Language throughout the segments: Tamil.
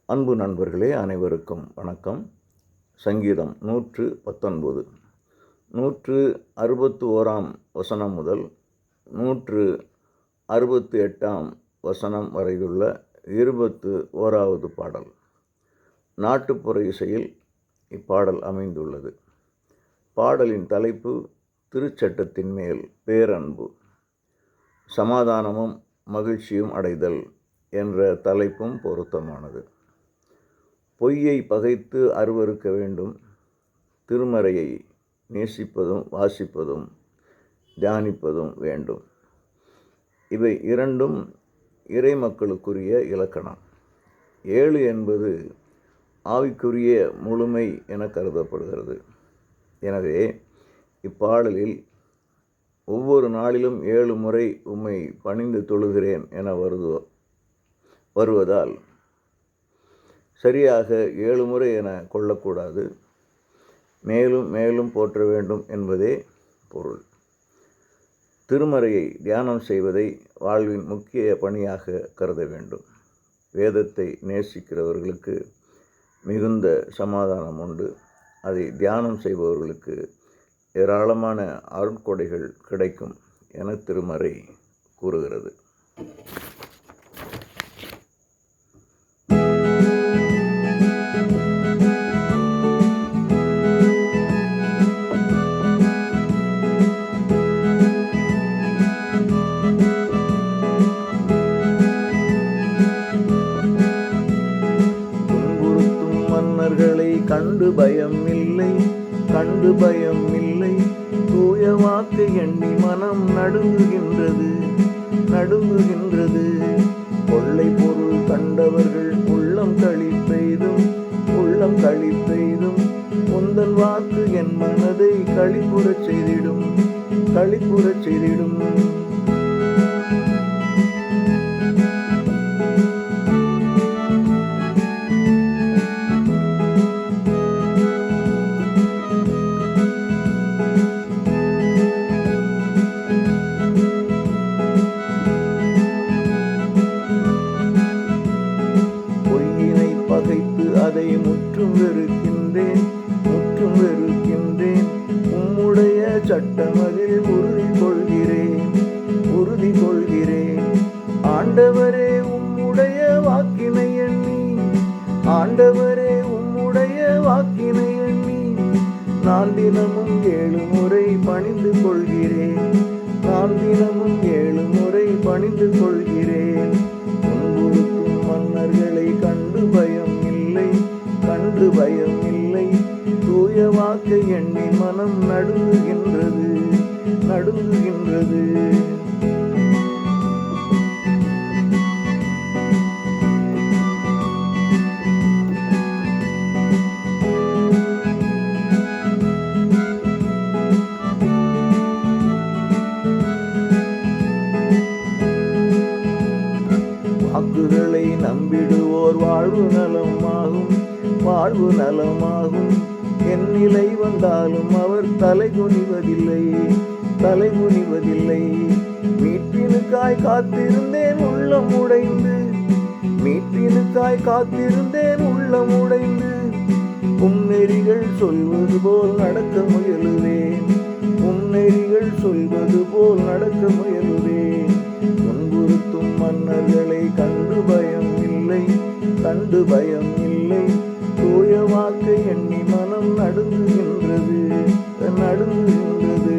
அன்பு நண்பர்களே, அனைவருக்கும் வணக்கம். சங்கீதம் 119 161 வசனம் முதல் 168 வசனம் வரையுள்ள 21வது பாடல். நாட்டுப்புற இசையில் இப்பாடல் அமைந்துள்ளது. பாடலின் தலைப்பு திருச்சட்டத்தின் மேல் பேரன்பு, சமாதானமும் மகிழ்ச்சியும் அடைதல் என்ற தலைப்பும் பொருத்தமானது. பொய்யை பகைத்து அருவருக்க வேண்டும். திருமறையை நேசிப்பதும் வாசிப்பதும் தியானிப்பதும் வேண்டும். இவை இரண்டும் இறை மக்களுக்குரிய இலக்கணம். 7 என்பது ஆவிக்குரிய முழுமை என கருதப்படுகிறது. எனவே இப்பாடலில் ஒவ்வொரு நாளிலும் 7 முறை உம்மை பணிந்து தொழுகிறேன் என வருவதால் சரியாக 7 முறை என கொள்ளக்கூடாது. மேலும் மேலும் போற்ற வேண்டும் என்பதே பொருள். திருமறையை தியானம் செய்வதை வாழ்வின் முக்கிய பணியாக கருத வேண்டும். வேதத்தை நேசிக்கிறவர்களுக்கு மிகுந்த சமாதானம் உண்டு. அதை தியானம் செய்பவர்களுக்கு ஏராளமான அருட்கொடைகள் கிடைக்கும் என திருமறை கூறுகிறது. கண்டு பயம் இல்லை, கண்டு பயம் இல்லை. தூய வாக்கு எண்ணி மனம் நடுங்குகின்றது, நடுங்குகின்றது. கொள்ளை பொருள் கண்டவர்கள் உள்ளம் களிப்பெய்தும், உள்ளம் களிப்பெய்தும். உந்தன் வாக்கு என் மனதை களிப்புறச் செய்திடும், களிப்புறச் செய்திடும். அதை முற்றும் வெறுக்கின்றேன், முற்றும் வெறுக்கின்றேன். உம்முடைய சட்டமதில் உறுதி கொள்கிறேன், உறுதி கொள்கிறேன். ஆண்டவரே உம்முடைய வாக்கினை எண்ணி, ஆண்டவரே உம்முடைய வாக்கினை எண்ணி. நான் தினமும் 7 முறை பணிந்து கொள்கிறேன், நான் தினமும் 7 முறை பணிந்து கொள்கிறேன். துன்புறுத்தும் மன்னர்களை கண்டு பயம் இல்லை, கண்டு பயம் இல்லை. தூய வாக்கை எண்ணி மனம் நடுங்குகின்றது, நடுங்குகின்றது. வாக்குகளை நம்பிடுவோர் வாழ்வு நலமாகும், வாழ்வு நலமாகும். என் நிலை வந்தாலும் அவர் தலைகுனிவதில்லை, தலைகுனிவதில்லை. மீட்பினுக்காய் காத்திருந்தேன் உள்ளம் உடைந்து, மீட்பினுக்காய் காத்திருந்தேன் உள்ளம் உடைந்து. நெறிகள் சொல்வது போல் நடக்க முயலுவேன், நெறிகள் சொல்வது போல் நடக்க முயலுவேன். துன்புறுத்தும் மன்னர்களை கண்டு பயம் இல்லை, கண்டு பயம் இல்லை. தூய வாக்கை எண்ணி மனம் நடுங்குகின்றது, நடுங்குகின்றது.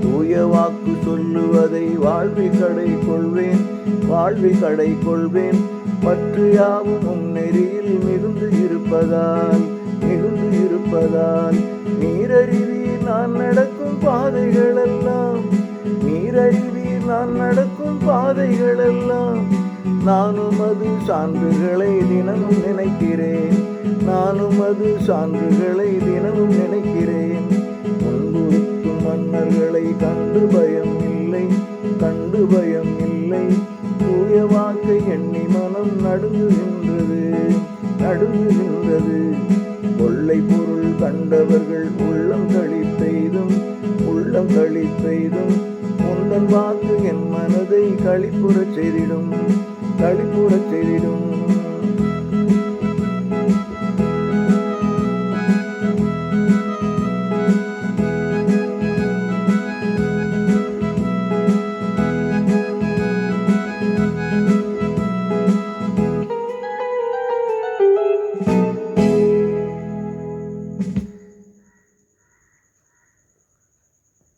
தூய வாக்கு சொல்லுவதை வாழ்வில் கடை கொள்வேன், வாழ்வில் கடை கொள்வேன். பற்று யாவும் உம் நெறியில் மிகுந்து இருப்பதால், மிகுந்து இருப்பதால். நீரறிவீர் நான் நடக்கும் பாதைகளெல்லாம், நீரறிவீர் நான் நடக்கும் பாதைகளெல்லாம். நானும் அது சான்றுகளை தினமும் நினைக்கிறேன், நானும் அது சான்றுகளை தினமும் நினைக்கிறேன். முன்புறுத்தும் மன்னர்களை கண்டு பயம் இல்லை, கண்டு பயம் இல்லை. தூய வாக்கை எண்ணி மனம் நடுங்குகின்றது நடுங்குகின்றது. கொள்ளை பொருள் கண்டவர்கள் உள்ளம் களிப்பெய்தும் உந்தன் வாக்கு என் மனதை களிப்புறச் செய்திடும்